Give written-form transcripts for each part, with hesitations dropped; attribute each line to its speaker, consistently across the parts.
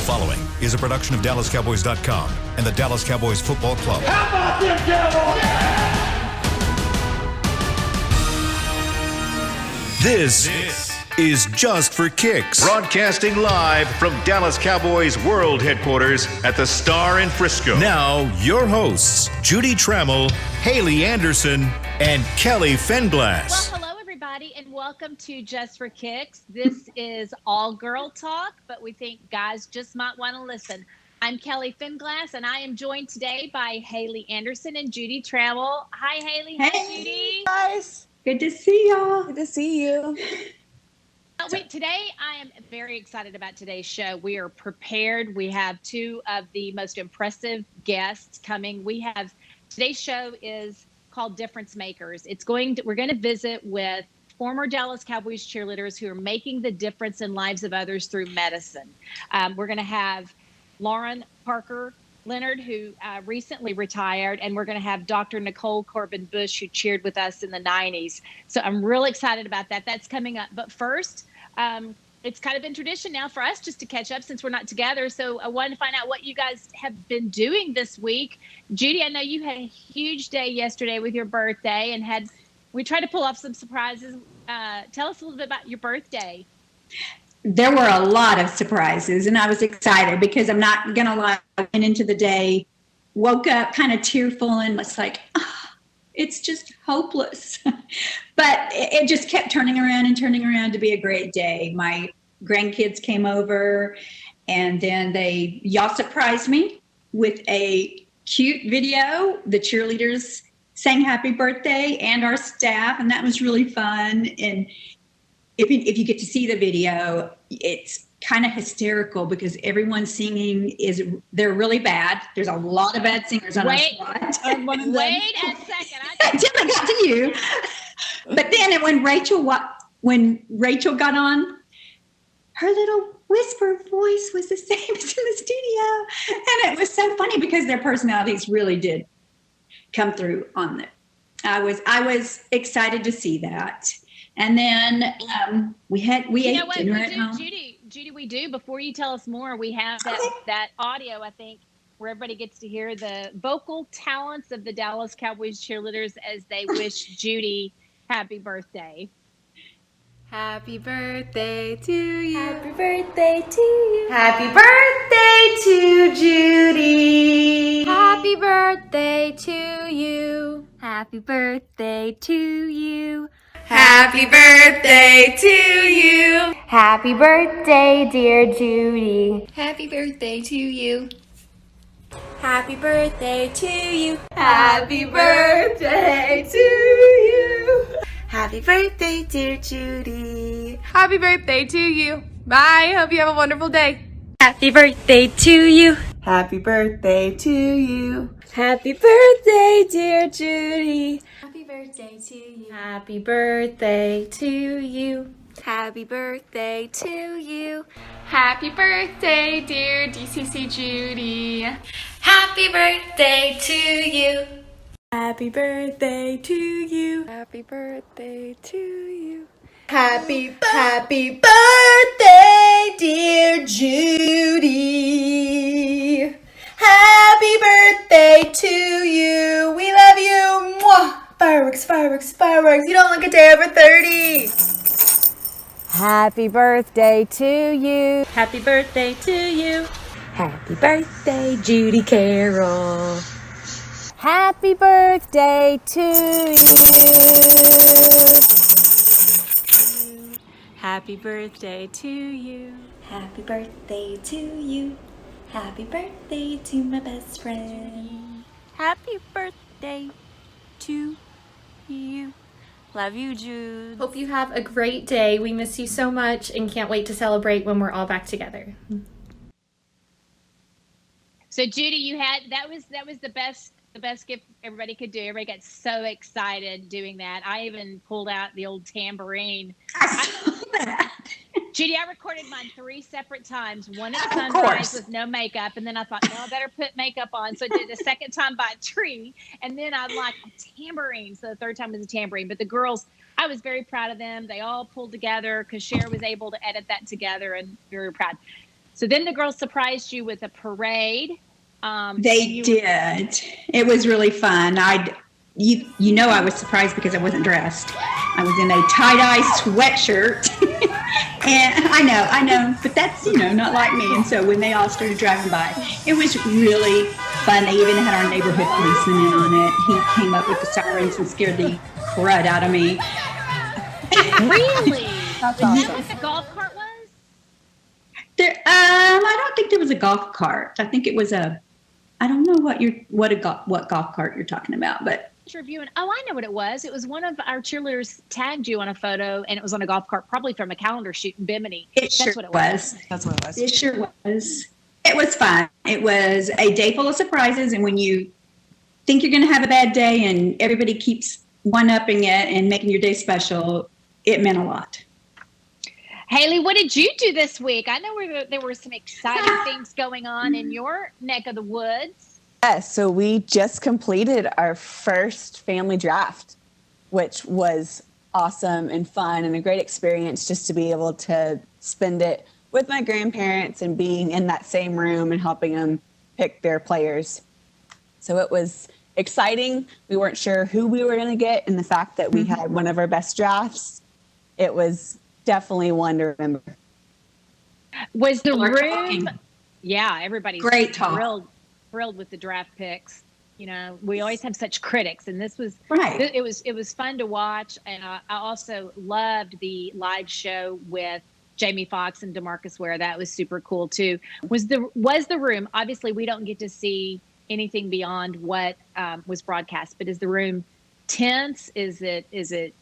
Speaker 1: following is a production of DallasCowboys.com and the Dallas Cowboys Football Club.
Speaker 2: How about them Cowboys? Yeah!
Speaker 1: This is Just for Kicks. Broadcasting live from Dallas Cowboys World Headquarters at the Star in Frisco. Now, your hosts, Judy Trammell, Haley Anderson, and Kelly Fenglass.
Speaker 3: Well, hello, everybody, and welcome to Just for Kicks. This is all girl talk, but we think guys just might want to listen. I'm Kelly Fenglass, and I am joined today by Haley Anderson and Judy Trammell. Hi, Haley.
Speaker 4: Hey,
Speaker 3: hi, Judy.
Speaker 4: Guys. Good to see y'all.
Speaker 5: Good to see you.
Speaker 3: Today, I am very excited about today's show. We are prepared. We have two of the most impressive guests coming. Today's show is called Difference Makers. We're going to visit with former Dallas Cowboys cheerleaders who are making the difference in lives of others through medicine. We're going to have Lorin Parker, Leonard, who recently retired, and we're going to have Dr. Nicole Corbin Busch, who cheered with us in the 90s. So I'm really excited about that. That's coming up. But first, it's kind of been tradition now for us just to catch up since we're not together. So I wanted to find out what you guys have been doing this week. Judy, I know you had a huge day yesterday with your birthday, and we tried to pull off some surprises. Tell us a little bit about your birthday.
Speaker 4: There were a lot of surprises, and I was excited because I'm not going to lie, I went into the day, woke up kind of tearful and was like, it's just hopeless. But it just kept turning around to be a great day. My grandkids came over, and then y'all surprised me with a cute video. The cheerleaders sang happy birthday and our staff, and that was really fun. And if you get to see the video, it's kind of hysterical because everyone's singing they're really bad. There's a lot of bad singers on our squad.
Speaker 3: Wait a second.
Speaker 4: Until I got to you. But then when Rachel got on, her little whisper voice was the same as in the studio. And it was so funny because their personalities really did come through on it. I was excited to see that. And then we ate dinner at home.
Speaker 3: Judy, we do. Before you tell us more, we have that audio, I think, where everybody gets to hear the vocal talents of the Dallas Cowboys cheerleaders as they wish Judy happy birthday.
Speaker 5: Happy birthday to you.
Speaker 6: Happy birthday to you.
Speaker 5: Happy birthday to Judy.
Speaker 6: Happy birthday to you. Happy birthday to you.
Speaker 5: Happy birthday to you.
Speaker 6: Happy birthday, dear Judy.
Speaker 5: Happy birthday to you.
Speaker 6: Happy birthday to you.
Speaker 5: Happy birthday to you. Happy birthday, dear Judy.
Speaker 7: Happy birthday to you. Bye. Hope you have a wonderful day.
Speaker 6: Happy birthday to you.
Speaker 5: Happy birthday to you.
Speaker 6: Happy birthday, dear Judy.
Speaker 5: Happy birthday to you.
Speaker 6: Happy birthday to you. Happy birthday to you.
Speaker 7: Happy birthday, dear DCC Judy.
Speaker 6: Happy birthday to you. Happy birthday to you.
Speaker 5: Happy birthday to you.
Speaker 8: Happy birthday, dear Judy. Happy birthday to you. We love you. Mwah. Fireworks, fireworks, fireworks. You don't look a day over 30.
Speaker 6: Happy birthday to you.
Speaker 8: Happy birthday to you.
Speaker 6: Happy birthday, Judy Carroll. Happy birthday to you.
Speaker 8: Happy birthday to you.
Speaker 6: Happy birthday to you. Happy birthday to my best friend.
Speaker 8: Happy birthday to you. Love you, Jude.
Speaker 7: Hope you have a great day. We miss you so much and can't wait to celebrate when we're all back together.
Speaker 3: So Judy, that was the best gift everybody could do. Everybody got so excited doing that. I even pulled out the old tambourine. Judy, I recorded mine 3 separate times. One at sunrise with no makeup, and then I thought, no, I better put makeup on. So I did a second time by a tree, and then I'm like, a tambourine. So the third time was a tambourine. But the girls, I was very proud of them. They all pulled together because Cher was able to edit that together, and very proud. So then the girls surprised you with a parade.
Speaker 4: They did. It was really fun. You know, I was surprised because I wasn't dressed. I was in a tie-dye sweatshirt. And I know, but that's, not like me. And so when they all started driving by, it was really fun. They even had our neighborhood policeman in on it. He came up with the sirens and scared the crud out of me.
Speaker 3: Really?
Speaker 5: That's
Speaker 3: Is
Speaker 5: awesome.
Speaker 3: that what the golf cart was?
Speaker 4: I don't think there was a golf cart. I think it was I don't know what golf cart you're talking about, but
Speaker 3: Reviewing. Oh, I know what it was. It was one of our cheerleaders tagged you on a photo, and it was on a golf cart, probably from a calendar shoot in Bimini.
Speaker 4: That's what it was.
Speaker 5: That's what it was.
Speaker 4: It sure was. It was fun. It was a day full of surprises, and when you think you're going to have a bad day and everybody keeps one-upping it and making your day special, it meant a lot.
Speaker 3: Haley, what did you do this week? I know there were some exciting things going on in your neck of the woods.
Speaker 2: Yes, so we just completed our first family draft, which was awesome and fun and a great experience just to be able to spend it with my grandparents and being in that same room and helping them pick their players. So it was exciting. We weren't sure who we were going to get, and the fact that we had one of our best drafts, it was definitely one to remember.
Speaker 3: Was the
Speaker 4: We're
Speaker 3: room?
Speaker 4: talking.
Speaker 3: Yeah, everybody's
Speaker 4: Great talk.
Speaker 3: thrilled with the draft picks. We always have such critics, and this was
Speaker 4: Right.
Speaker 3: It was fun to watch, and I also loved the live show with Jamie Foxx and DeMarcus Ware. That was super cool too. Was the room? Obviously, we don't get to see anything beyond what was broadcast, but is the room tense? Is it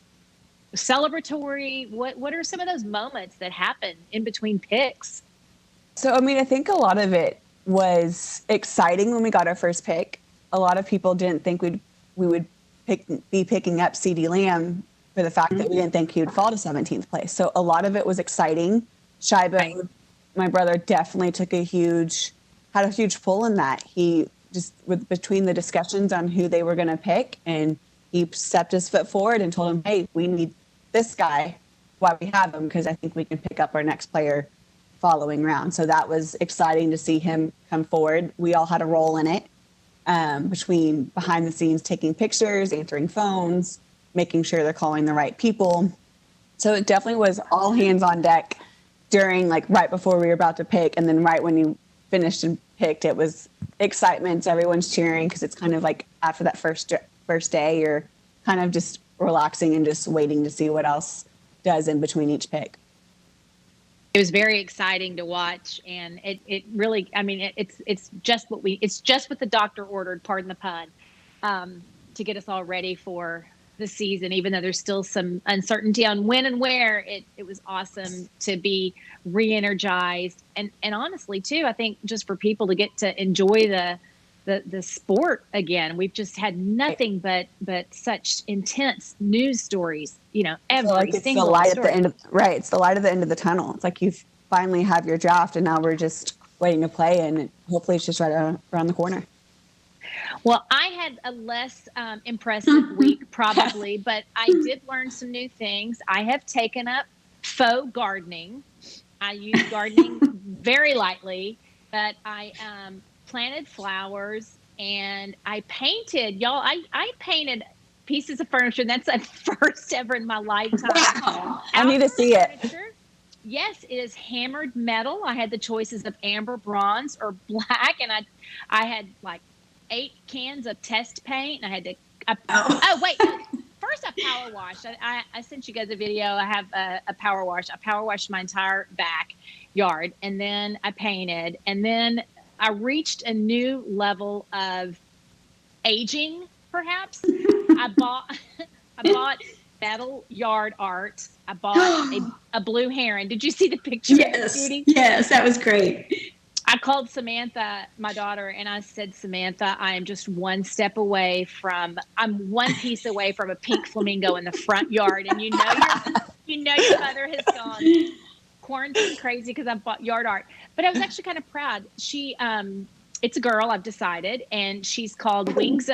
Speaker 3: celebratory? What are some of those moments that happen in between picks?
Speaker 2: So, I think a lot of it was exciting when we got our first pick. A lot of people didn't think we would be picking up CeeDee Lamb for the fact that we didn't think he would fall to 17th place. So a lot of it was exciting. Shibo, my brother, definitely had a huge pull in that. He just, between the discussions on who they were going to pick, and he stepped his foot forward and told him, hey, we need this guy while we have him, because I think we can pick up our next player following round. So that was exciting to see him come forward. We all had a role in it, between behind the scenes, taking pictures, answering phones, making sure they're calling the right people. So it definitely was all hands on deck during, right before we were about to pick. And then right when you finished and picked, it was excitement. Everyone's cheering, because it's kind of like after that first day, you're kind of just relaxing and just waiting to see what else does in between each pick.
Speaker 3: It was very exciting to watch, and it really, it's just what the doctor ordered, pardon the pun, to get us all ready for the season, even though there's still some uncertainty on when and where. It was awesome to be re-energized, and honestly too, I think just for people to get to enjoy the sport again. We've just had nothing but such intense news stories, every single
Speaker 2: light
Speaker 3: story.
Speaker 2: at the end of, right. It's the light at the end of the tunnel. It's like you finally have your draft, and now we're just waiting to play, and hopefully it's just right around the corner.
Speaker 3: Well, I had a less impressive week probably, but I did learn some new things. I have taken up faux gardening. I use gardening very lightly, but I planted flowers, and I painted. Y'all, I painted pieces of furniture. And that's a first ever in my lifetime.
Speaker 4: Wow.
Speaker 2: I need to see it.
Speaker 3: Furniture. Yes, it is hammered metal. I had the choices of amber, bronze, or black, and I had 8 cans of test paint, and I had to. Oh wait! First, I power washed. I sent you guys a video. I have a power wash. I power washed my entire backyard, and then I painted, and then I reached a new level of aging. Perhaps I bought metal yard art. I bought a blue heron. Did you see the picture?
Speaker 4: Yes. Yes, that was great.
Speaker 3: I called Samantha, my daughter, and I said, Samantha, I am just one piece away from a pink flamingo in the front yard. And you know your mother has gone quarantine crazy because I bought yard art. But I was actually kind of proud. She, it's a girl, I've decided, and she's called Wings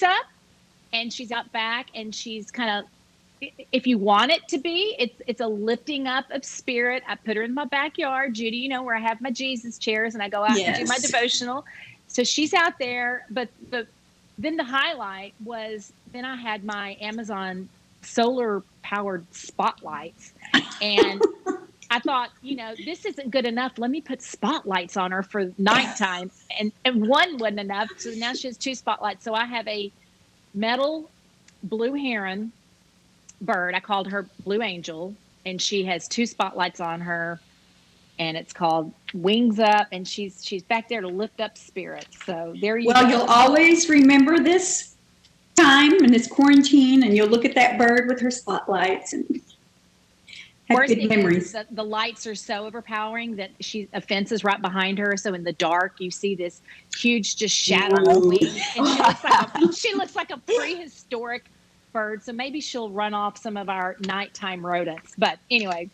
Speaker 3: Up, and she's out back, and she's kind of if you want it to be, it's a lifting up of spirit. I put her in my backyard, Judy, where I have my Jesus chairs and I go out and do my devotional. So she's out there, but then the highlight was then I had my Amazon solar powered spotlights, and I thought, this isn't good enough. Let me put spotlights on her for nighttime, and one wasn't enough. So now she has 2 spotlights. So I have a metal blue heron bird. I called her Blue Angel, and she has 2 spotlights on her, and it's called Wings Up, and she's back there to lift up spirits. So there you go.
Speaker 4: Well, you'll always remember this time and this quarantine, and you'll look at that bird with her spotlights and have
Speaker 3: Worst
Speaker 4: good
Speaker 3: thing
Speaker 4: memories.
Speaker 3: is the lights are so overpowering that a fence is right behind her. So in the dark, you see this huge just shadow of wings, and she looks like a prehistoric bird. So maybe she'll run off some of our nighttime rodents. But anyway.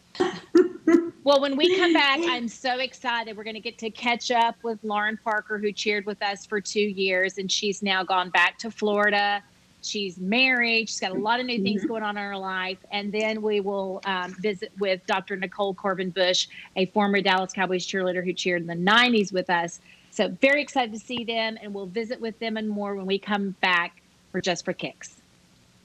Speaker 3: Well, when we come back, I'm so excited. We're going to get to catch up with Lorin Parker, who cheered with us for 2 years, and she's now gone back to Florida. She's married. She's got a lot of new things going on in her life. And then we will visit with Dr. Nicole Corbin Busch, a former Dallas Cowboys cheerleader who cheered in the 90s with us. So very excited to see them, and we'll visit with them and more when we come back for Just for Kicks.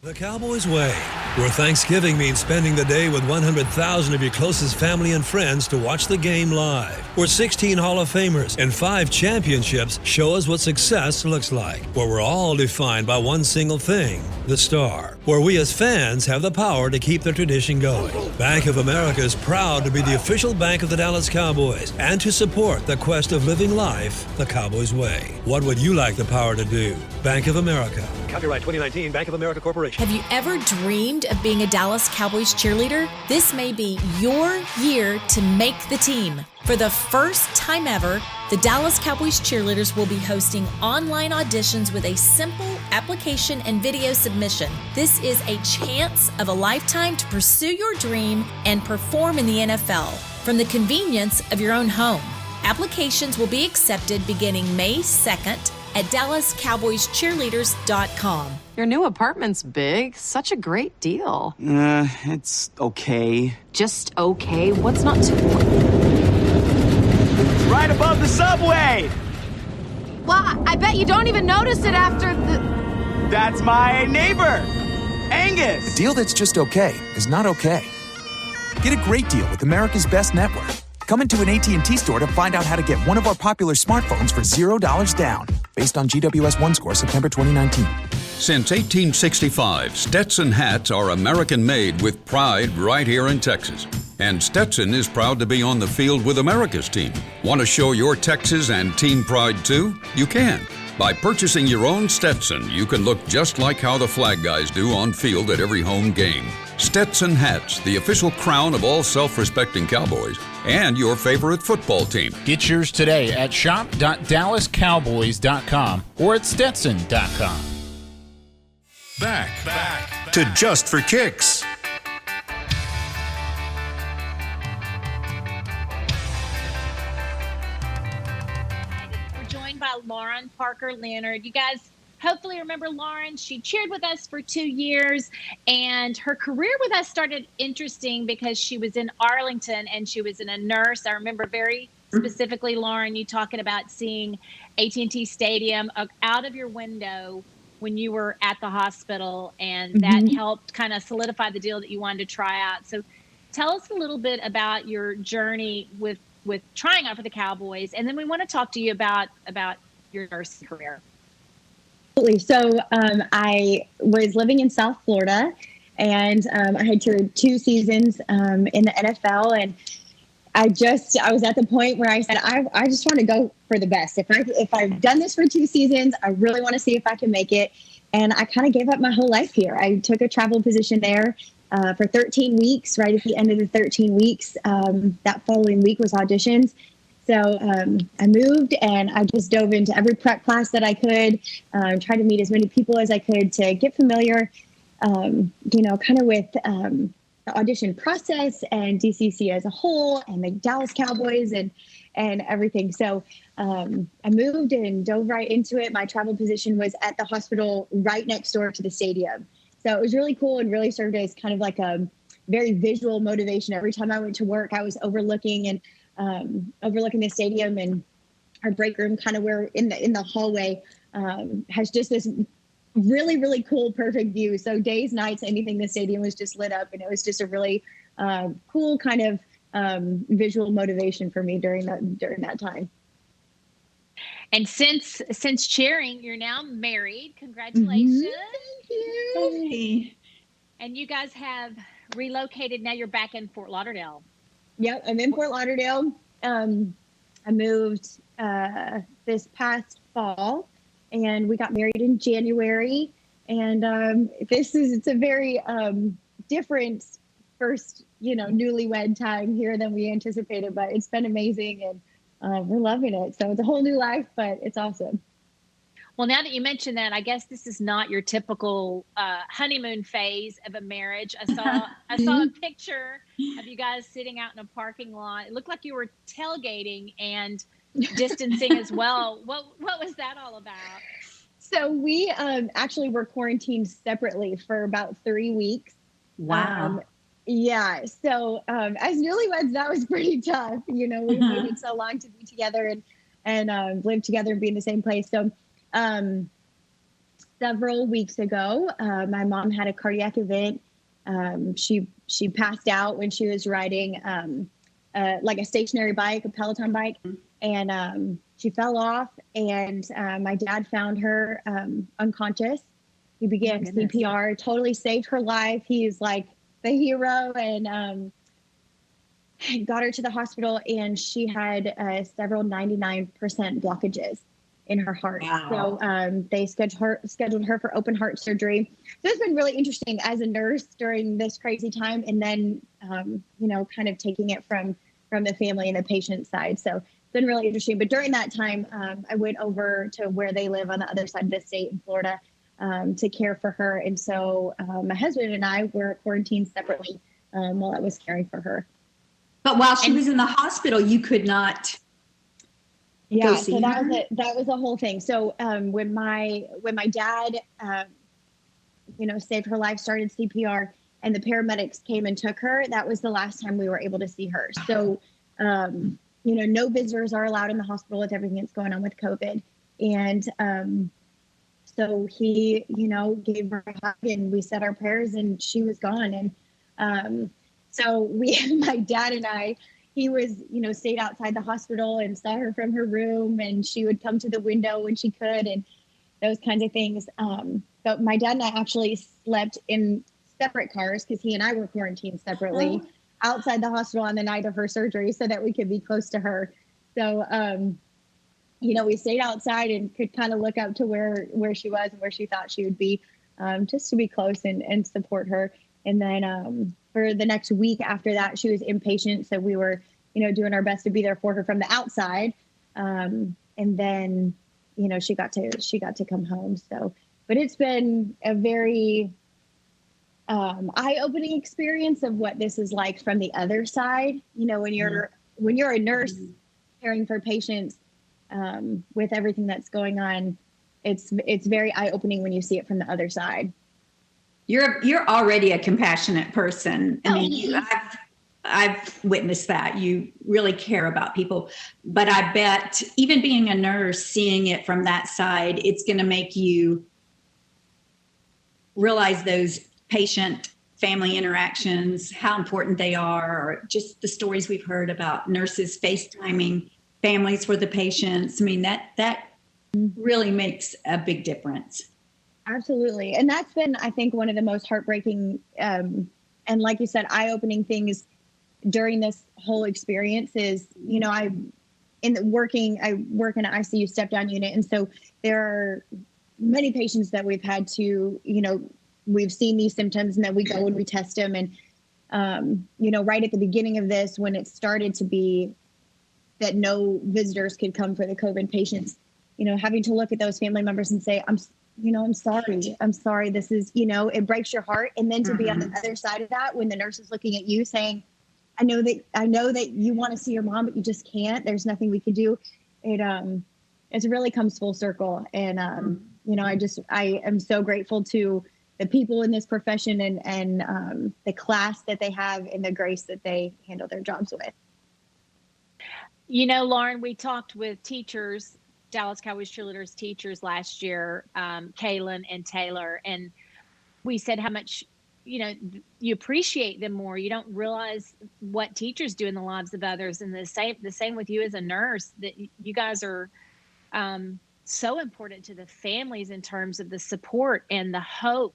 Speaker 9: The Cowboys Way, where Thanksgiving means spending the day with 100,000 of your closest family and friends to watch the game live. Where 16 Hall of Famers and 5 championships show us what success looks like. Where we're all defined by one single thing, the star. Where we as fans have the power to keep the tradition going. Bank of America is proud to be the official bank of the Dallas Cowboys and to support the quest of living life the Cowboys Way. What would you like the power to do? Bank of America.
Speaker 10: Copyright 2019, Bank of America Corporation.
Speaker 11: Have you ever dreamed of being a Dallas Cowboys cheerleader? This may be your year to make the team. For the first time ever, the Dallas Cowboys cheerleaders will be hosting online auditions with a simple application and video submission. This is a chance of a lifetime to pursue your dream and perform in the NFL from the convenience of your own home. Applications will be accepted beginning May 2nd at DallasCowboysCheerleaders.com.
Speaker 12: Your new apartment's big. Such a great deal.
Speaker 13: It's okay.
Speaker 12: Just okay? What's not to...
Speaker 13: It's right above the subway!
Speaker 12: Well, I bet you don't even notice it after the...
Speaker 13: That's my neighbor, Angus!
Speaker 14: A deal that's just okay is not okay. Get a great deal with America's Best Network. Come into an AT&T store to find out how to get one of our popular smartphones for $0 down. Based on GWS 1 score, September 2019.
Speaker 15: Since 1865, Stetson hats are American-made with pride right here in Texas. And Stetson is proud to be on the field with America's team. Want to show your Texas and team pride too? You can. By purchasing your own Stetson, you can look just like how the flag guys do on field at every home game. Stetson hats, the official crown of all self-respecting Cowboys, and your favorite football team.
Speaker 16: Get yours today at shop.dallascowboys.com or at stetson.com.
Speaker 1: Back to Just for Kicks.
Speaker 3: We're joined by Lorin Parker Leonard. You guys hopefully remember Lorin. She cheered with us for 2 years, and her career with us started interesting because she was in Arlington and she was in a nurse. I remember very specifically, Lorin, you talking about seeing AT&T Stadium out of your window when you were at the hospital, and that helped kind of solidify the deal that you wanted to try out. So tell us a little bit about your journey with trying out for the Cowboys, and then we want to talk to you about your nursing career.
Speaker 17: Absolutely. So I was living in South Florida, and I had toured 2 seasons in the NFL, and I was at the point where I said, I just want to go for the best. If I've done this for 2 seasons, I really want to see if I can make it. And I kind of gave up my whole life here. I took a travel position there for 13 weeks. Right at the end of the 13 weeks, that following week was auditions. So I moved, and I just dove into every prep class that I could, tried to meet as many people as I could to get familiar, kind of with the audition process and DCC as a whole and the Dallas Cowboys and everything. So I moved and dove right into it. My travel position was at the hospital right next door to the stadium. So it was really cool and really served as kind of like a very visual motivation. Every time I went to work, I was overlooking the stadium, and our break room, kind of where in the hallway, has just this really, really cool, perfect view. So days, nights, anything, the stadium was just lit up, and it was just a really cool kind of visual motivation for me during that time.
Speaker 3: And since cheering, you're now married. Congratulations.
Speaker 17: Thank you.
Speaker 4: Hey.
Speaker 3: And you guys have relocated. Now you're back in Fort Lauderdale.
Speaker 17: Yep, I'm in Fort Lauderdale. I moved this past fall, and we got married in January. And it's a very different first, newlywed time here than we anticipated, but it's been amazing, and we're loving it. So it's a whole new life, but it's awesome.
Speaker 3: Well, now that you mention that, I guess this is not your typical honeymoon phase of a marriage. I saw a picture of you guys sitting out in a parking lot. It looked like you were tailgating and distancing as well. What was that all about?
Speaker 17: So we actually were quarantined separately for about 3 weeks.
Speaker 4: Wow.
Speaker 17: Yeah. So as newlyweds, that was pretty tough. We waited so long to be together and live together and be in the same place. So several weeks ago, my mom had a cardiac event. She passed out when she was riding like a stationary bike, a Peloton bike, and she fell off. And my dad found her unconscious. He began CPR, totally saved her life. He's like the hero, and got her to the hospital, and she had several 99% blockages in her heart. Wow. So they scheduled her for open heart surgery. So it's been really interesting as a nurse during this crazy time, and then kind of taking it from the family and the patient side. So it's been really interesting. But during that time, I went over to where they live on the other side of the state in Florida to care for her. And so my husband and I were quarantined separately while I was caring for her.
Speaker 4: But while she was in the hospital, you could not.
Speaker 17: Yeah, so that was a whole thing. So when my dad, saved her life, started CPR, and the paramedics came and took her, that was the last time we were able to see her. So, no visitors are allowed in the hospital with everything that's going on with COVID. And so he, gave her a hug, and we said our prayers, and she was gone. And so my dad and I, he was, stayed outside the hospital and saw her from her room, and she would come to the window when she could, and those kinds of things. But my dad and I actually slept in separate cars because he and I were quarantined separately outside the hospital on the night of her surgery so that we could be close to her. So, we stayed outside and could kind of look up to where she was and where she thought she would be, just to be close and support her. And then for the next week after that, she was inpatient. So we were, doing our best to be there for her from the outside. And then, she got to come home. So, but it's been a very eye-opening experience of what this is like from the other side. When you're a nurse caring for patients with everything that's going on, it's very eye-opening when you see it from the other side.
Speaker 4: You're already a compassionate person. I mean, I've witnessed that. You really care about people. But I bet even being a nurse, seeing it from that side, it's going to make you realize those patient family interactions, how important they are, or just the stories we've heard about nurses FaceTiming families for the patients. I mean, that really makes a big difference.
Speaker 17: Absolutely. And that's been, I think, one of the most heartbreaking and like you said, eye-opening things during this whole experience is, I work in an ICU step-down unit. And so there are many patients that we've had to, we've seen these symptoms, and then we go and we test them. And, right at the beginning of this, when it started to be that no visitors could come for the COVID patients, having to look at those family members and say, I'm sorry. This is, it breaks your heart. And then to be on the other side of that, when the nurse is looking at you saying, I know that you want to see your mom, but you just can't, there's nothing we could do. It really comes full circle. And, I am so grateful to the people in this profession and the class that they have and the grace that they handle their jobs with.
Speaker 3: You know, Lorin, we talked with teachers, Dallas Cowboys cheerleaders teachers last year, Kaylin and Taylor, and we said how much, you know, you appreciate them more. You don't realize what teachers do in the lives of others. And the same with you as a nurse, that you guys are so important to the families in terms of the support and the hope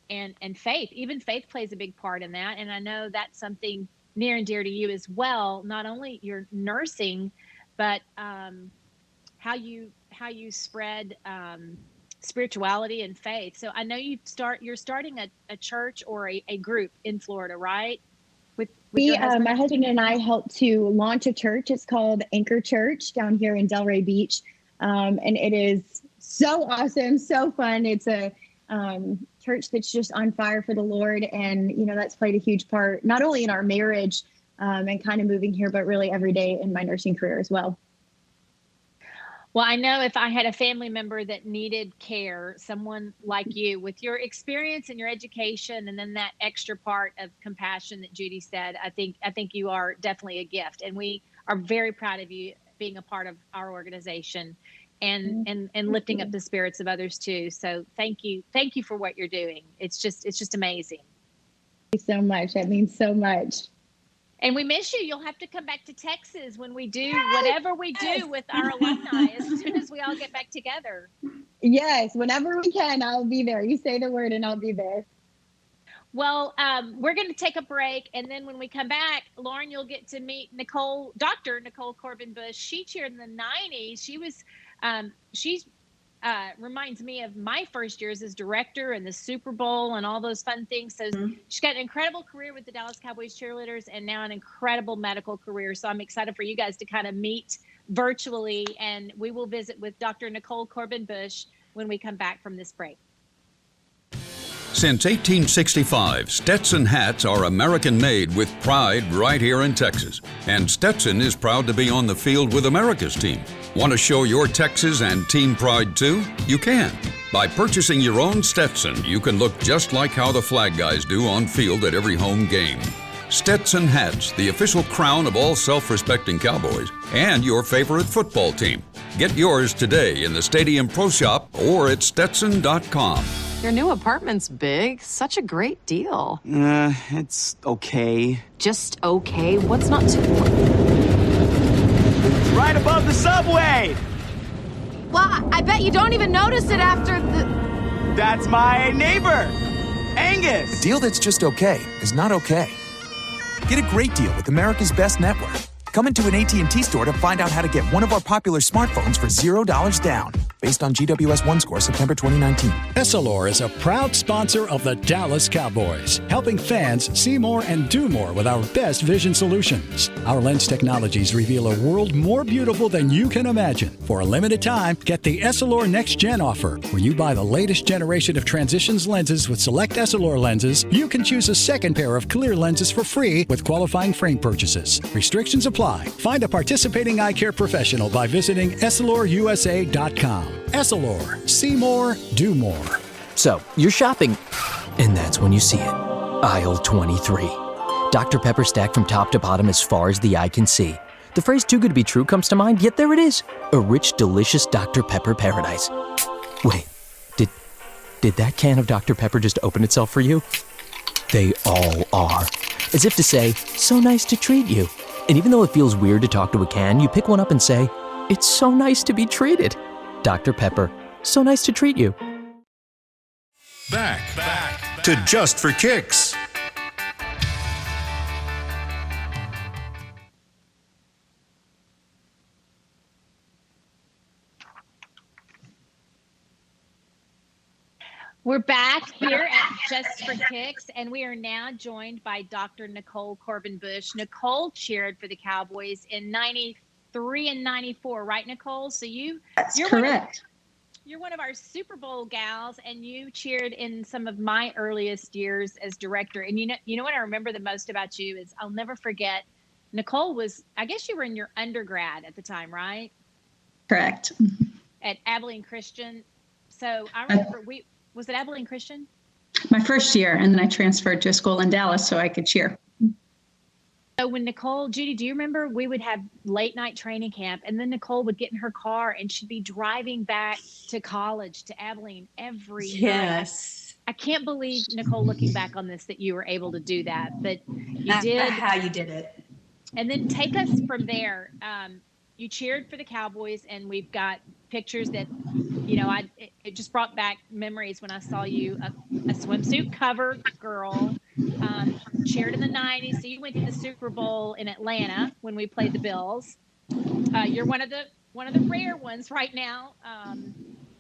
Speaker 3: and faith. Even faith plays a big part in that. And I know that's something near and dear to you as well. Not only your nursing, but how you spread spirituality and faith. So I know you're starting a church or a group in Florida, right? With
Speaker 17: my husband and I helped to launch a church. It's called Anchor Church down here in Delray Beach. And it is so awesome, so fun. It's a church that's just on fire for the Lord. And, you know, that's played a huge part, not only in our marriage and kind of moving here, but really every day in my nursing career as well.
Speaker 3: Well, I know if I had a family member that needed care, someone like you with your experience and your education, and then that extra part of compassion that Judy said, I think you are definitely a gift. And we are very proud of you being a part of our organization and lifting up the spirits of others too. So thank you for what you're doing. It's just amazing.
Speaker 17: Thank you so much. That means so much.
Speaker 3: And we miss you. You'll have to come back to Texas when we do whatever we do with our alumni as soon as we all get back together.
Speaker 17: Yes, whenever we can, I'll be there. You say the word and I'll be there.
Speaker 3: Well, we're going to take a break. And then when we come back, Lorin, you'll get to meet Nicole, Dr. Nicole Corbin Busch. She cheered in the 90s. She's reminds me of my first years as director and the Super Bowl and all those fun things. So she's got an incredible career with the Dallas Cowboys cheerleaders and now an incredible medical career. So I'm excited for you guys to kind of meet virtually, and we will visit with Dr. Nicole Corbin Busch when we come back from this break.
Speaker 15: Since 1865, Stetson hats are American-made with pride right here in Texas. And Stetson is proud to be on the field with America's team. Want to show your Texas and team pride too? You can. By purchasing your own Stetson, you can look just like how the flag guys do on field at every home game. Stetson hats, the official crown of all self-respecting Cowboys and your favorite football team. Get yours today in the Stadium Pro Shop or at Stetson.com.
Speaker 18: Your new apartment's big. Such a great deal.
Speaker 13: It's okay.
Speaker 18: Just okay? What's not to...
Speaker 13: It's right above the subway!
Speaker 12: Well, I bet you don't even notice it after the...
Speaker 13: That's my neighbor, Angus!
Speaker 14: A deal that's just okay is not okay. Get a great deal with America's Best Network. Come into an AT&T store to find out how to get one of our popular smartphones for $0 down. Based on GWS 1 score, September 2019.
Speaker 19: Essilor is a proud sponsor of the Dallas Cowboys, helping fans see more and do more with our best vision solutions. Our lens technologies reveal a world more beautiful than you can imagine. For a limited time, get the Essilor Next Gen offer. When you buy the latest generation of Transitions lenses with select Essilor lenses, you can choose a second pair of clear lenses for free with qualifying frame purchases. Restrictions apply. Find a participating eye care professional by visiting EssilorUSA.com. Essilor. See more, do more.
Speaker 20: So, you're shopping, and that's when you see it. Aisle 23. Dr. Pepper stacked from top to bottom as far as the eye can see. The phrase too good to be true comes to mind, yet there it is. A rich, delicious Dr. Pepper paradise. Wait, did that can of Dr. Pepper just open itself for you? They all are. As if to say, so nice to treat you. And even though it feels weird to talk to a can, you pick one up and say, it's so nice to be treated. Dr. Pepper, so nice to treat you.
Speaker 1: Back to Just for Kicks.
Speaker 3: We're back here at Just for Kicks, and we are now joined by Dr. Nicole Corbin Busch. Nicole cheered for the Cowboys in 93 and 94, right, Nicole? So you're
Speaker 4: correct.
Speaker 3: You're one of our Super Bowl gals, and you cheered in some of my earliest years as director. And you know what I remember the most about you is I'll never forget. Nicole was, I guess you were in your undergrad at the time, right?
Speaker 4: Correct.
Speaker 3: At Abilene Christian. So I remember was it Abilene Christian?
Speaker 4: My first year, and then I transferred to a school in Dallas so I could cheer.
Speaker 3: So when Judy, do you remember we would have late night training camp, and then Nicole would get in her car and she'd be driving back to college, to Abilene every night.
Speaker 8: Yes.
Speaker 3: I can't believe, Nicole, looking back on this, that you were able to do that, but you did.
Speaker 8: How you did it.
Speaker 3: And then take us from there. You cheered for the Cowboys, and we've got pictures that, it just brought back memories when I saw you, a swimsuit cover girl, cheered in the 90s. So you went to the Super Bowl in Atlanta when we played the Bills. You're one of the rare ones right now.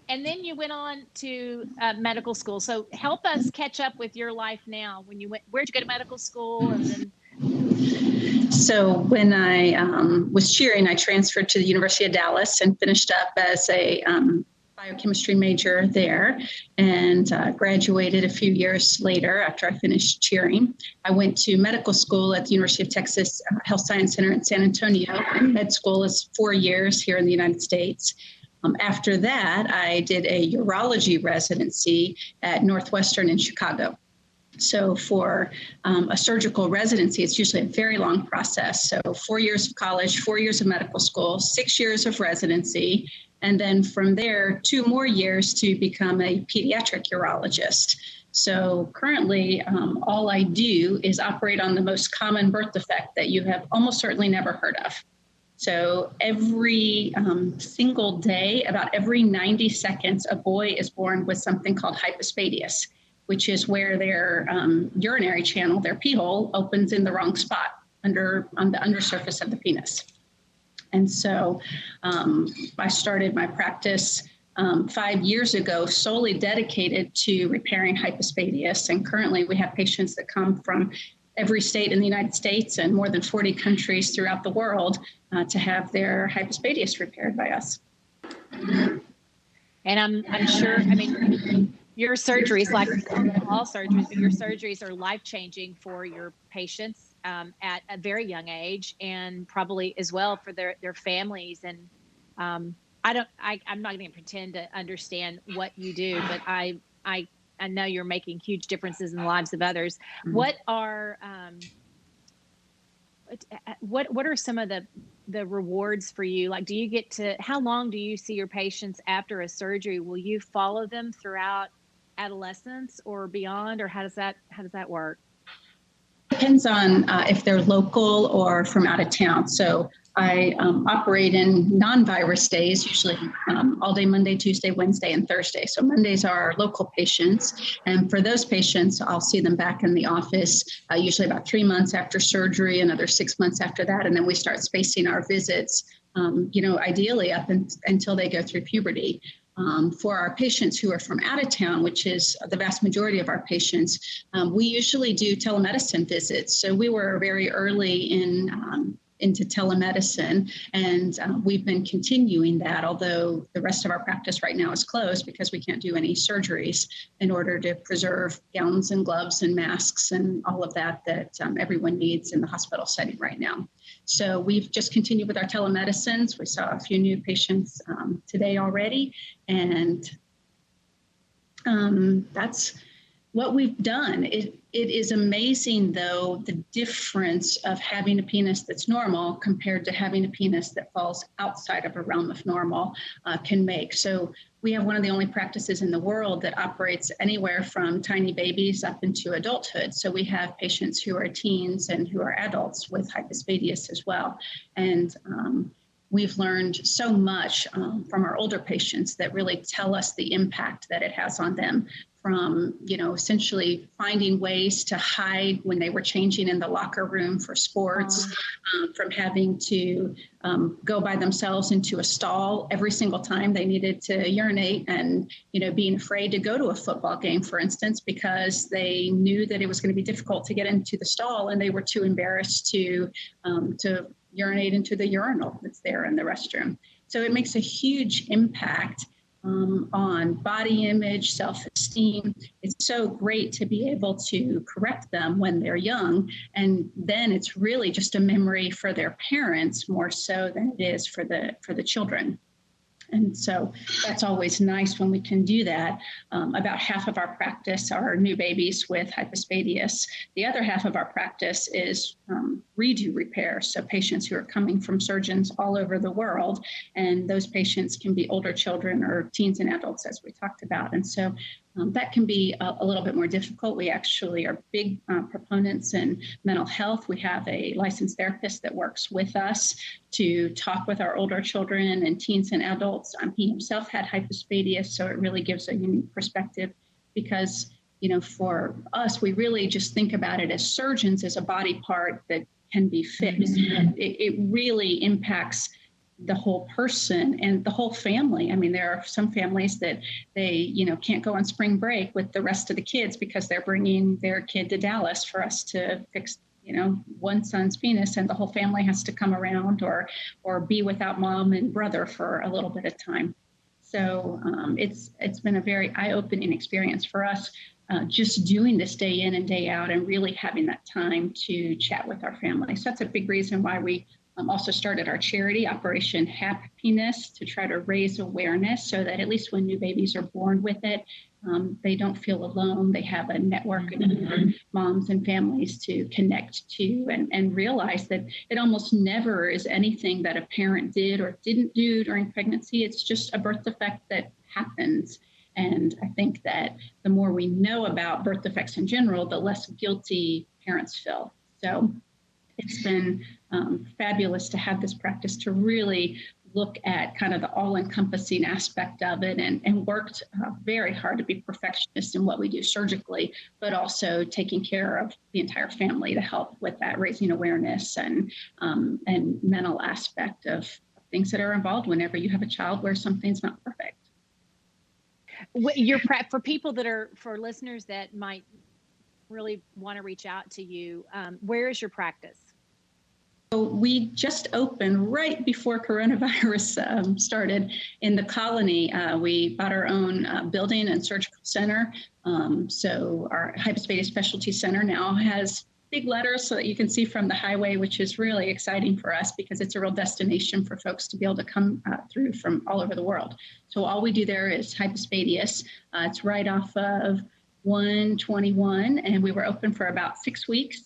Speaker 3: And then you went on to medical school. So help us catch up with your life now. When you where'd you go to medical school? And then.
Speaker 4: So when I was cheering, I transferred to the University of Dallas and finished up as a biochemistry major there, and graduated a few years later after I finished cheering. I went to medical school at the University of Texas Health Science Center in San Antonio. Med school is 4 years here in the United States. After that, I did a urology residency at Northwestern in Chicago. So for a surgical residency, it's usually a very long process. So 4 years of college, 4 years of medical school, 6 years of residency, and then from there, 2 more years to become a pediatric urologist. So currently, all I do is operate on the most common birth defect that you have almost certainly never heard of. So every single day, about every 90 seconds, a boy is born with something called hypospadias, which is where their urinary channel, their pee hole, opens in the wrong spot on the undersurface of the penis. And so I started my practice 5 years ago, solely dedicated to repairing hypospadias. And currently we have patients that come from every state in the United States and more than 40 countries throughout the world to have their hypospadias repaired by us.
Speaker 3: And I'm sure, your surgeries, like all surgeries, but your surgeries are life-changing for your patients at a very young age, and probably as well for their families. And I'm not going to pretend to understand what you do, but I know you're making huge differences in the lives of others. Mm-hmm. What are some of the rewards for you? Like, do you get to, how long do you see your patients after a surgery? Will you follow them throughout adolescence or beyond, or how does that work?
Speaker 4: Depends on if they're local or from out of town. So I operate in non-virus days, usually all day Monday, Tuesday, Wednesday, and Thursday. So Mondays are our local patients. And for those patients, I'll see them back in the office usually about 3 months after surgery, another 6 months after that. And then we start spacing our visits, ideally up until they go through puberty. For our patients who are from out of town, which is the vast majority of our patients, we usually do telemedicine visits. So we were very early into telemedicine, and we've been continuing that, although the rest of our practice right now is closed because we can't do any surgeries in order to preserve gowns and gloves and masks and all of that everyone needs in the hospital setting right now. So we've just continued with our telemedicines. We saw a few new patients today already, and that's what we've done. It is amazing, though, the difference of having a penis that's normal compared to having a penis that falls outside of a realm of normal can make. So we have one of the only practices in the world that operates anywhere from tiny babies up into adulthood. So we have patients who are teens and who are adults with hypospadias as well. And we've learned so much from our older patients that really tell us the impact that it has on them, from, essentially finding ways to hide when they were changing in the locker room for sports, from having to go by themselves into a stall every single time they needed to urinate, and, being afraid to go to a football game, for instance, because they knew that it was going to be difficult to get into the stall and they were too embarrassed to urinate into the urinal that's there in the restroom. So it makes a huge impact on body image, self-esteem. It's so great to be able to correct them when they're young. And then it's really just a memory for their parents more so than it is for the children.
Speaker 21: And so that's always nice when we can do that. About half of our practice are new babies with hypospadias. The other half of our practice is redo repair. So patients who are coming from surgeons all over the world, and those patients can be older children or teens and adults, as we talked about. And so that can be a little bit more difficult. We actually are big proponents in mental health. We have a licensed therapist that works with us to talk with our older children and teens and adults. He himself had hypospadias, so it really gives a unique perspective because, for us, we really just think about it as surgeons as a body part that can be fixed. It really impacts the whole person and the whole family. I mean, there are some families that they, can't go on spring break with the rest of the kids because they're bringing their kid to Dallas for us to fix, one son's penis, and the whole family has to come around or be without mom and brother for a little bit of time. So it's been a very eye-opening experience for us, just doing this day in and day out and really having that time to chat with our family. So that's a big reason why we also started our charity, Operation Happiness, to try to raise awareness so that at least when new babies are born with it, they don't feel alone. They have a network of moms and families to connect to and realize that it almost never is anything that a parent did or didn't do during pregnancy. It's just a birth defect that happens. And I think that the more we know about birth defects in general, the less guilty parents feel. So it's been fabulous to have this practice to really look at kind of the all-encompassing aspect of it and worked very hard to be perfectionist in what we do surgically, but also taking care of the entire family to help with that, raising awareness and mental aspect of things that are involved whenever you have a child where something's not perfect.
Speaker 3: For people for listeners that might really want to reach out to you, where is your practice?
Speaker 21: So we just opened right before coronavirus started in the Colony. We bought our own building and surgical center. So our Hypospadias Specialty Center now has big letters so that you can see from the highway, which is really exciting for us because it's a real destination for folks to be able to come through from all over the world. So all we do there is Hypospadias. It's right off of 121, and we were open for about 6 weeks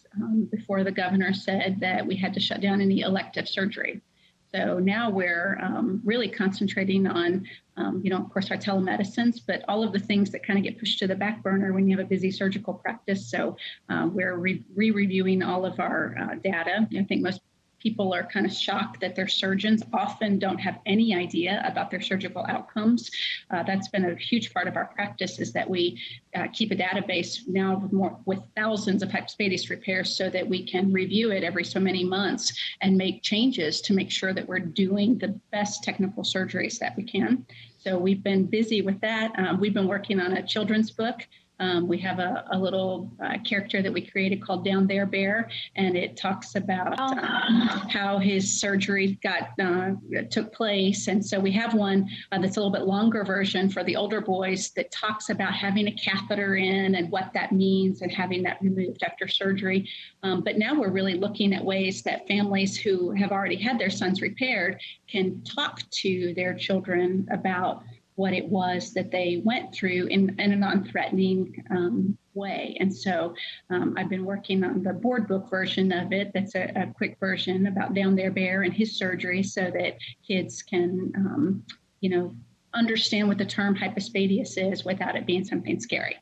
Speaker 21: before the governor said that we had to shut down any elective surgery. So now we're really concentrating on, of course, our telemedicines, but all of the things that kind of get pushed to the back burner when you have a busy surgical practice. So we're re-reviewing all of our data. I think most people are kind of shocked that their surgeons often don't have any idea about their surgical outcomes. That's been a huge part of our practice is that we keep a database now with thousands of hypospadias repairs so that we can review it every so many months and make changes to make sure that we're doing the best technical surgeries that we can. So we've been busy with that. We've been working on a children's book. We have a little character that we created called Down There Bear, and it talks about how his surgery took place. And so we have one that's a little bit longer version for the older boys that talks about having a catheter in and what that means and having that removed after surgery. But now we're really looking at ways that families who have already had their sons repaired can talk to their children about what it was that they went through in a non-threatening way. And so I've been working on the board book version of it. That's a quick version about Down There Bear and his surgery so that kids can, understand what the term hypospadias is without it being something scary.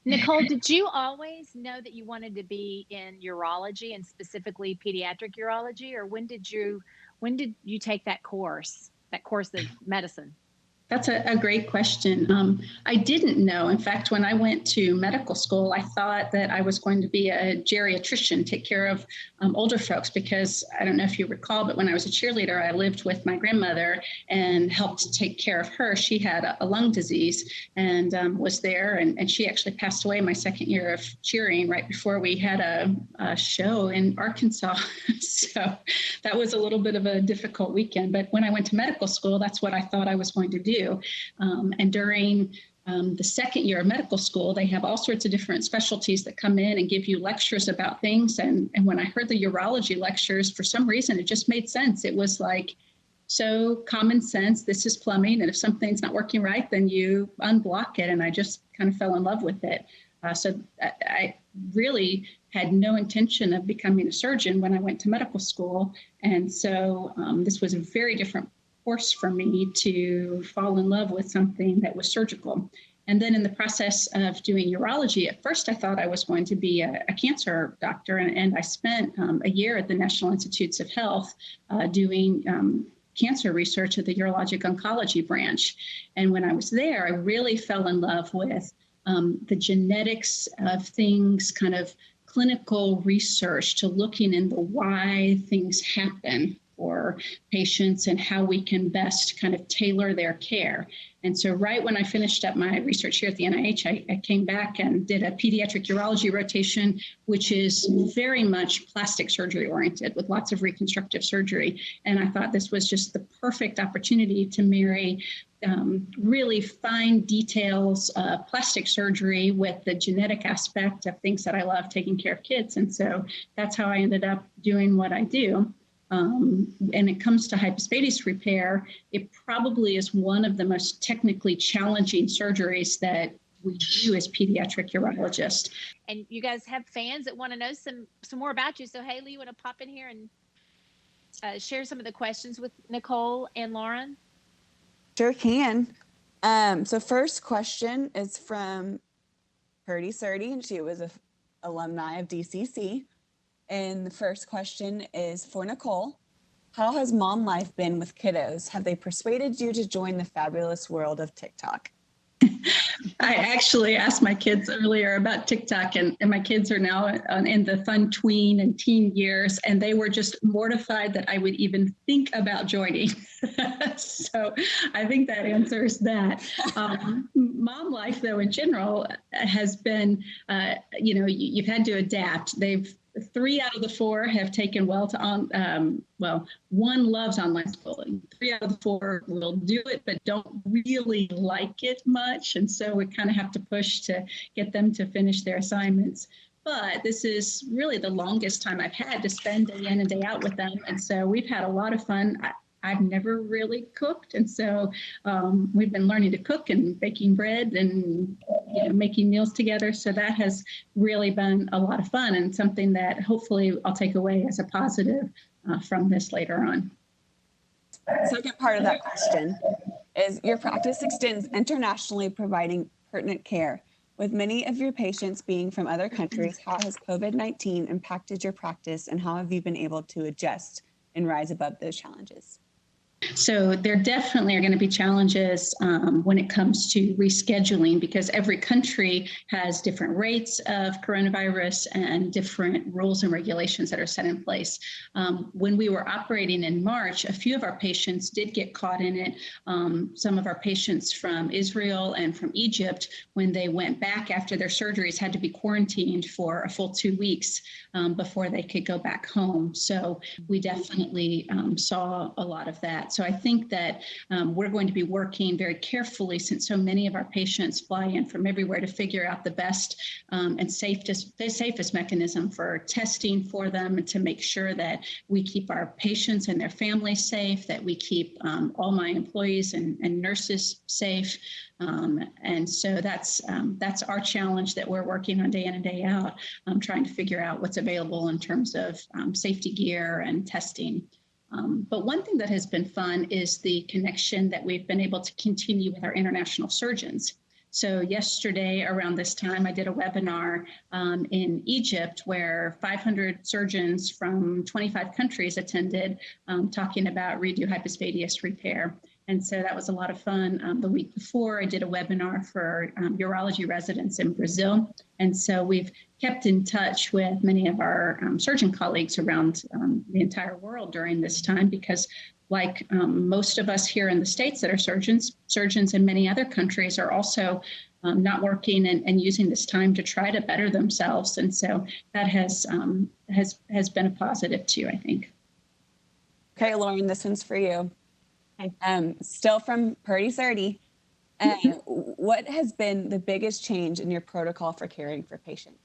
Speaker 3: Nicole, did you always know that you wanted to be in urology and specifically pediatric urology, or when did you take that course of medicine?
Speaker 21: That's a great question. I didn't know. In fact, when I went to medical school, I thought that I was going to be a geriatrician, take care of older folks, because I don't know if you recall, but when I was a cheerleader, I lived with my grandmother and helped take care of her. She had a lung disease and was there, and she actually passed away my second year of cheering right before we had a show in Arkansas. So that was a little bit of a difficult weekend. But when I went to medical school, that's what I thought I was going to do. And during the second year of medical school, they have all sorts of different specialties that come in and give you lectures about things. And when I heard the urology lectures, for some reason, it just made sense. It was like, So common sense, this is plumbing. And if something's not working right, then you unblock it. And I just kind of fell in love with it. So I really had no intention of becoming a surgeon when I went to medical school. And so this was a very different course for me to fall in love with something that was surgical. And then in the process of doing urology, at first I thought I was going to be a cancer doctor. And I spent a year at the National Institutes of Health doing cancer research at the urologic oncology branch. And when I was there, I really fell in love with the genetics of things, kind of clinical research to looking into why things happen for patients and how we can best kind of tailor their care. And so right when I finished up my research here at the NIH, I came back and did a pediatric urology rotation, which is very much plastic surgery oriented with lots of reconstructive surgery. And I thought this was just the perfect opportunity to marry really fine details of plastic surgery with the genetic aspect of things that I love, taking care of kids. And so that's how I ended up doing what I do. And it comes to hypospadias repair, it probably is one of the most technically challenging surgeries that we do as pediatric urologists.
Speaker 3: And you guys have fans that want to know some more about you. So Haley, you want to pop in here and share some of the questions with Nicole and Lorin?
Speaker 2: Sure can. So first question is from Purdy Surdy, and she was an alumni of DCC. And the first question is for Nicole. How has mom life been with kiddos? Have they persuaded you to join the fabulous world of TikTok?
Speaker 21: I actually asked my kids earlier about TikTok, and my kids are now in the fun tween and teen years, and they were just mortified that I would even think about joining. So I think that answers that. Mom life, though, in general, has been, you've had to adapt. 3 out of the 4 have taken well to one loves online schooling. 3 out of the 4 will do it, but don't really like it much. And so we kind of have to push to get them to finish their assignments. But this is really the longest time I've had to spend day in and day out with them. And so we've had a lot of fun. I've never really cooked. And so we've been learning to cook and baking bread and making meals together. So that has really been a lot of fun and something that hopefully I'll take away as a positive from this later on.
Speaker 2: Second part of that question is your practice extends internationally, providing pertinent care. With many of your patients being from other countries, how has COVID-19 impacted your practice and how have you been able to adjust and rise above those challenges?
Speaker 21: So there definitely are going to be challenges when it comes to rescheduling because every country has different rates of coronavirus and different rules and regulations that are set in place. When we were operating in March, a few of our patients did get caught in it. Some of our patients from Israel and from Egypt, when they went back after their surgeries, had to be quarantined for a full 2 weeks before they could go back home. So we definitely saw a lot of that. So I think that we're going to be working very carefully since so many of our patients fly in from everywhere to figure out the best and safest mechanism for testing for them and to make sure that we keep our patients and their families safe, that we keep all my employees and nurses safe. And so that's our challenge that we're working on day in and day out, trying to figure out what's available in terms of safety gear and testing. But one thing that has been fun is the connection that we've been able to continue with our international surgeons. So yesterday around this time, I did a webinar in Egypt where 500 surgeons from 25 countries attended talking about redo hypospadias repair. And so that was a lot of fun. The week before, I did a webinar for urology residents in Brazil. And so we've kept in touch with many of our surgeon colleagues around the entire world during this time because like most of us here in the States that are surgeons in many other countries are also not working and using this time to try to better themselves. And so that has been a positive too, I think.
Speaker 2: Okay, Lorin, this one's for you. Still from Purdy Surdy. What has been the biggest change in your protocol for caring for patients?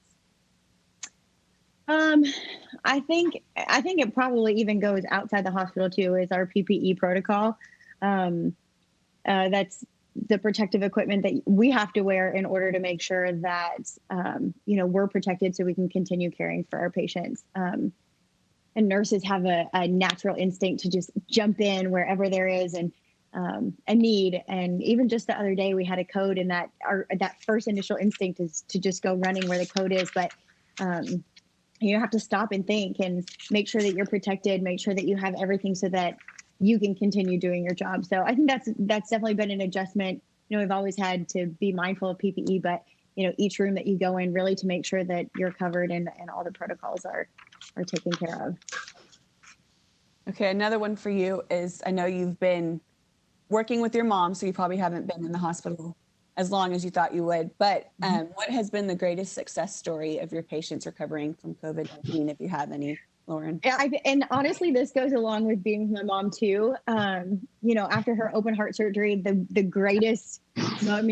Speaker 17: I think it probably even goes outside the hospital too. Is our PPE protocol. That's the protective equipment that we have to wear in order to make sure that we're protected, so we can continue caring for our patients. And nurses have a natural instinct to just jump in wherever there is a need. And even just the other day, we had a code, and that first initial instinct is to just go running where the code is, but you have to stop and think and make sure that you're protected, make sure that you have everything so that you can continue doing your job. So I think that's definitely been an adjustment. We've always had to be mindful of PPE, but each room that you go in, really to make sure that you're covered and all the protocols are taken care of.
Speaker 2: Okay, another one for you is, I know you've been working with your mom, so you probably haven't been in the hospital as long as you thought you would, but what has been the greatest success story of your patients recovering from COVID-19, if you have any, Lorin?
Speaker 17: Yeah, and honestly, this goes along with being with my mom too. After her open heart surgery, the greatest,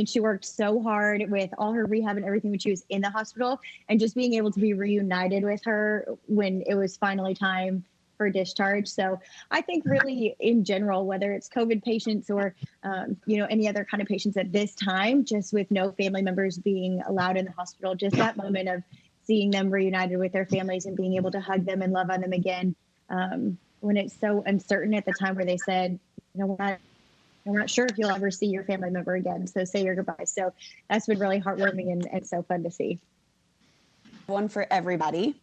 Speaker 17: she worked so hard with all her rehab and everything when she was in the hospital, and just being able to be reunited with her when it was finally time for discharge. So I think really in general, whether it's COVID patients or, any other kind of patients at this time, just with no family members being allowed in the hospital, just that moment of seeing them reunited with their families and being able to hug them and love on them again, when it's so uncertain at the time where they said, we're not sure if you'll ever see your family member again, so say your goodbyes. So that's been really heartwarming and so fun to see.
Speaker 2: One for everybody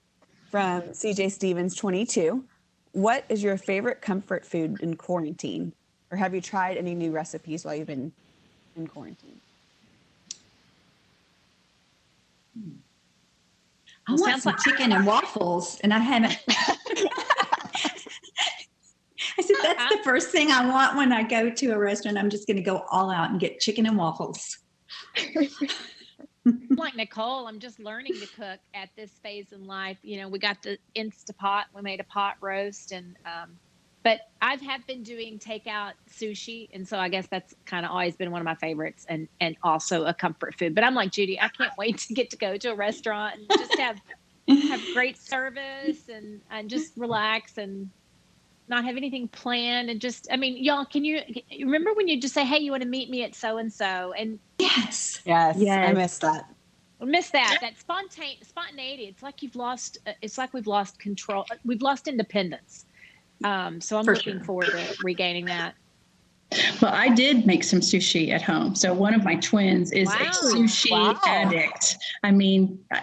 Speaker 2: from CJ Stevens, 22. What is your favorite comfort food in quarantine? Or have you tried any new recipes while you've been in quarantine?
Speaker 4: I want some chicken and waffles, and I haven't. I said, that's the first thing I want when I go to a restaurant. I'm just going to go all out and get chicken and waffles.
Speaker 3: Like Nicole, I'm just learning to cook at this phase in life. We got the Instapot. We made a pot roast, but I have been doing takeout sushi, and so I guess that's kind of always been one of my favorites, and also a comfort food. But I'm like Judy, I can't wait to get to go to a restaurant and just have great service and just relax and not have anything planned, and just, y'all, can you remember when you just say, hey, you want to meet me at so and so? And
Speaker 2: yes, I missed that.
Speaker 3: I miss that spontaneity. It's like we've lost control. We've lost independence. So I'm looking forward to regaining that.
Speaker 21: Well, I did make some sushi at home. So one of my twins is a sushi addict.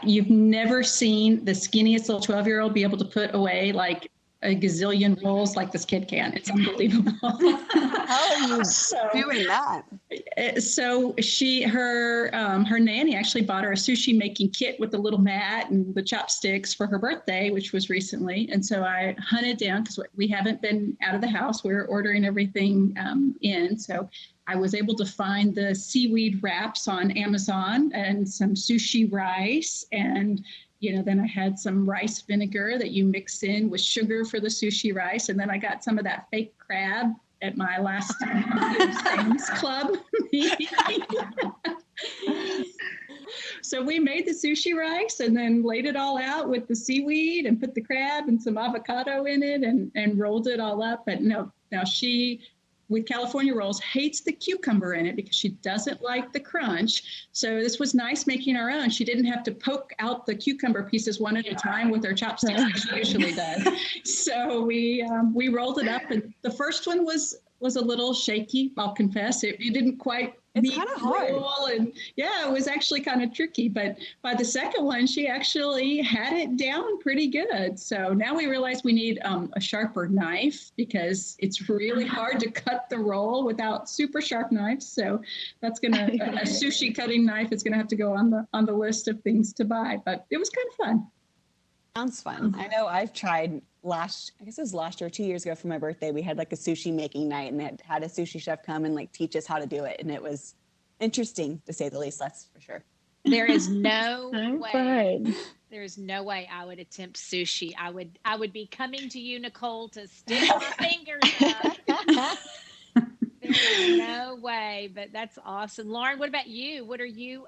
Speaker 21: You've never seen the skinniest little 12-year-old be able to put away like a gazillion rolls like this kid can. It's unbelievable.
Speaker 2: How are you doing that?
Speaker 21: So her nanny actually bought her a sushi making kit with the little mat and the chopsticks for her birthday, which was recently. And so I hunted down, because we haven't been out of the house. We're ordering everything in. So I was able to find the seaweed wraps on Amazon and some sushi rice, and then I had some rice vinegar that you mix in with sugar for the sushi rice. And then I got some of that fake crab at my last Sam's Club meeting. So we made the sushi rice and then laid it all out with the seaweed and put the crab and some avocado in it and rolled it all up. But now she, with California rolls, hates the cucumber in it because she doesn't like the crunch. So this was nice making our own. She didn't have to poke out the cucumber pieces one at a time with her chopsticks, like she usually does. So we rolled it up, and the first one was a little shaky, I'll confess. It didn't quite
Speaker 2: It's kind of hard.
Speaker 21: And it was actually kind of tricky. But by the second one, she actually had it down pretty good. So now we realize we need a sharper knife, because it's really hard to cut the roll without super sharp knives. So that's a sushi cutting knife is gonna have to go on the list of things to buy. But it was kind of fun.
Speaker 2: Sounds fun. I know I've tried last year, 2 years ago for my birthday, we had like a sushi making night, and it had a sushi chef come and like teach us how to do it. And it was interesting, to say the least. That's for sure.
Speaker 3: There is no way. There's no way I would attempt sushi. I would be coming to you, Nicole, to stick my fingers up. There's no way, but that's awesome. Lorin, what about you? What are you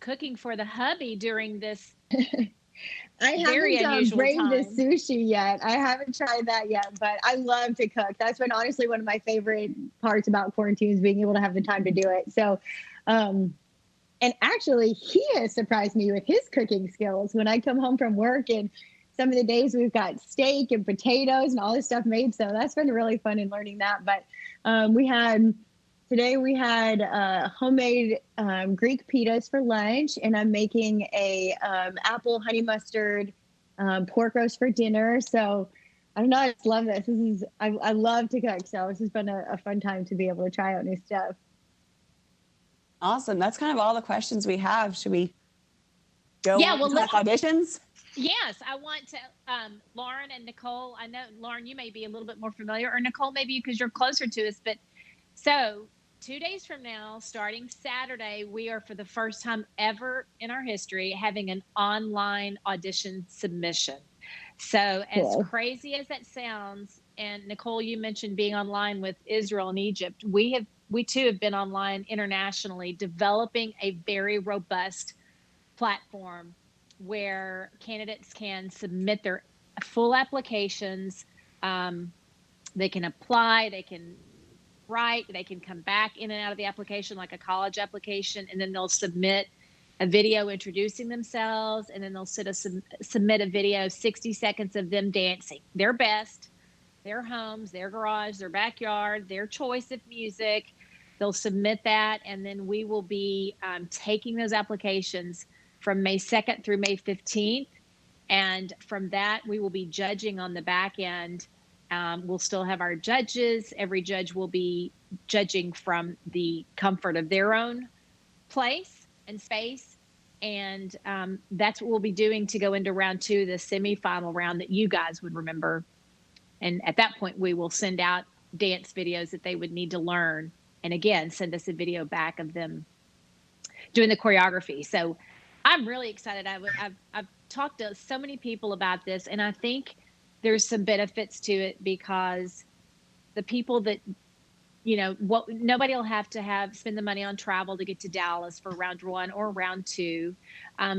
Speaker 3: cooking for the hubby during this
Speaker 17: I
Speaker 3: Very
Speaker 17: haven't
Speaker 3: unusual
Speaker 17: brained the
Speaker 3: time.
Speaker 17: sushi yet. I haven't tried that yet, but I love to cook. That's been honestly one of my favorite parts about quarantine is being able to have the time to do it. So, and actually, he has surprised me with his cooking skills when I come home from work. And some of the days we've got steak and potatoes and all this stuff made. So that's been really fun in learning that. But today we had homemade Greek pitas for lunch, and I'm making a apple honey mustard pork roast for dinner. So I don't know, I just love this. I love to cook. So this has been a fun time to be able to try out new stuff.
Speaker 2: Awesome. That's kind of all the questions we have. Should we go
Speaker 3: Yeah,
Speaker 2: on
Speaker 3: well,
Speaker 2: to talk auditions?
Speaker 3: Yes, I want to, Lorin and Nicole. I know, Lorin, you may be a little bit more familiar, or Nicole, maybe because you're closer to us. But so 2 days from now, starting Saturday, we are for the first time ever in our history having an online audition submission. So as crazy as that sounds, and Nicole, you mentioned being online with Israel and Egypt. We too have been online internationally, developing a very robust platform where candidates can submit their full applications. They can apply, they can write, they can come back in and out of the application like a college application, and then they'll submit a video introducing themselves, and then they'll submit a video, 60 seconds of them dancing their best, their homes, their garage, their backyard, their choice of music. They'll submit that, and then we will be taking those applications from May 2nd through May 15th. And from that, we will be judging on the back end. We'll still have our judges. Every judge will be judging from the comfort of their own place and space. And that's what we'll be doing to go into round 2, the semifinal round that you guys would remember. And at that point, we will send out dance videos that they would need to learn. And again, send us a video back of them doing the choreography. So I'm really excited. I've talked to so many people about this, and I think there's some benefits to it because the people that, nobody will have to spend the money on travel to get to Dallas for round 1 or round 2.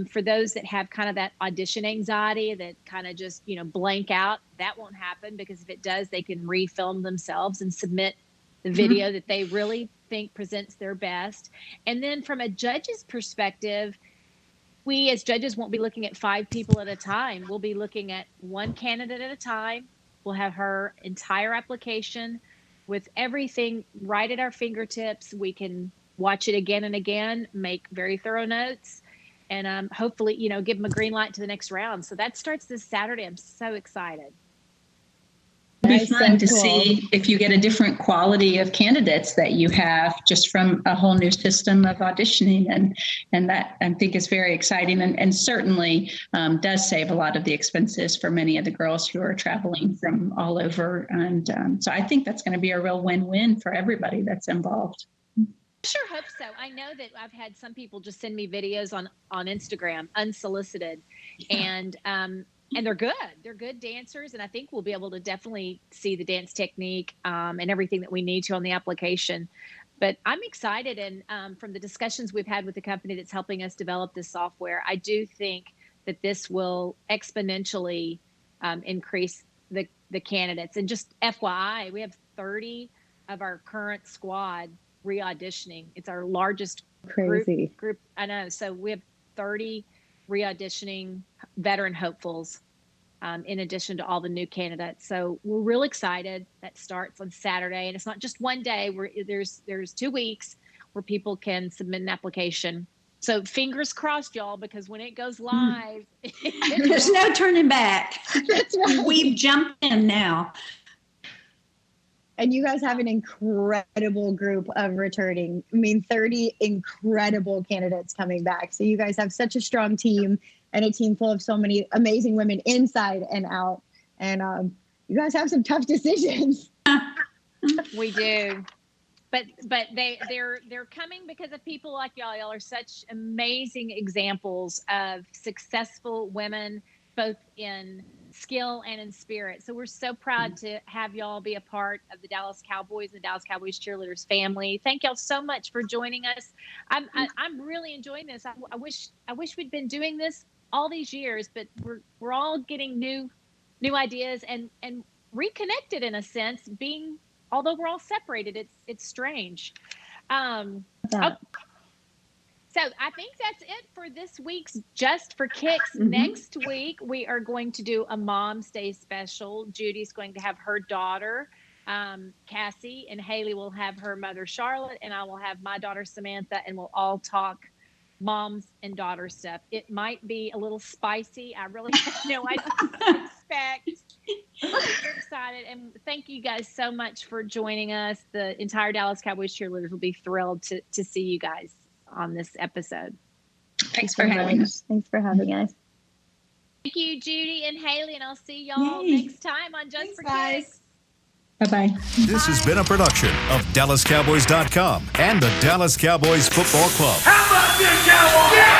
Speaker 3: For those that have kind of that audition anxiety that kind of just, blank out, that won't happen, because if it does, they can refilm themselves and submit the video that they really think presents their best. And then from a judge's perspective, we as judges won't be looking at 5 people at a time. We'll be looking at one candidate at a time. We'll have her entire application with everything right at our fingertips. We can watch it again and again, make very thorough notes, and hopefully, give them a green light to the next round. So that starts this Saturday. I'm so excited.
Speaker 21: It'll be fun to see if you get a different quality of candidates that you have just from a whole new system of auditioning. And that I think is very exciting and certainly does save a lot of the expenses for many of the girls who are traveling from all over. And so I think that's going to be a real win-win for everybody that's involved.
Speaker 3: Sure hope so. I know that I've had some people just send me videos on Instagram unsolicited, and they're good. They're good dancers, and I think we'll be able to definitely see the dance technique and everything that we need to on the application. But I'm excited, and from the discussions we've had with the company that's helping us develop this software, I do think that this will exponentially increase the candidates. And just FYI, we have 30 of our current squad re-auditioning. It's our largest group. I know. So we have 30 re-auditioning veteran hopefuls in addition to all the new candidates. So we're real excited. That starts on Saturday, and it's not just one day. There's 2 weeks where people can submit an application. So fingers crossed, y'all, because when it goes live,
Speaker 4: there's no turning back.
Speaker 17: That's right.
Speaker 4: We've jumped in now.
Speaker 17: And you guys have an incredible group of returning. 30 incredible candidates coming back. So you guys have such a strong team and a team full of so many amazing women inside and out. And you guys have some tough decisions.
Speaker 3: We do. But they're coming because of people like y'all. Y'all are such amazing examples of successful women, both in skill and in spirit. So we're so proud to have y'all be a part of the Dallas Cowboys and the Dallas Cowboys cheerleaders family. Thank y'all so much for joining us. I'm really enjoying this. I wish we'd been doing this all these years, but we're all getting new ideas and reconnected in a sense, although we're all separated. It's strange. So I think that's it for this week's Just for Kicks.
Speaker 4: Mm-hmm.
Speaker 3: Next week, we are going to do a Mom's Day special. Judy's going to have her daughter, Cassie, and Haley will have her mother, Charlotte, and I will have my daughter, Samantha, and we'll all talk moms and daughter stuff. It might be a little spicy. I really have no idea what to expect. We're excited, and thank you guys so much for joining us. The entire Dallas Cowboys cheerleaders will be thrilled to see you guys on this episode.
Speaker 4: Thanks for having us.
Speaker 17: Thanks for having us.
Speaker 3: Thank you, Judy and Haley, and I'll see y'all next time on Just for Kicks.
Speaker 4: Bye-bye.
Speaker 1: This has been a production of DallasCowboys.com and the Dallas Cowboys Football Club.
Speaker 6: How about this, Cowboys? Yeah!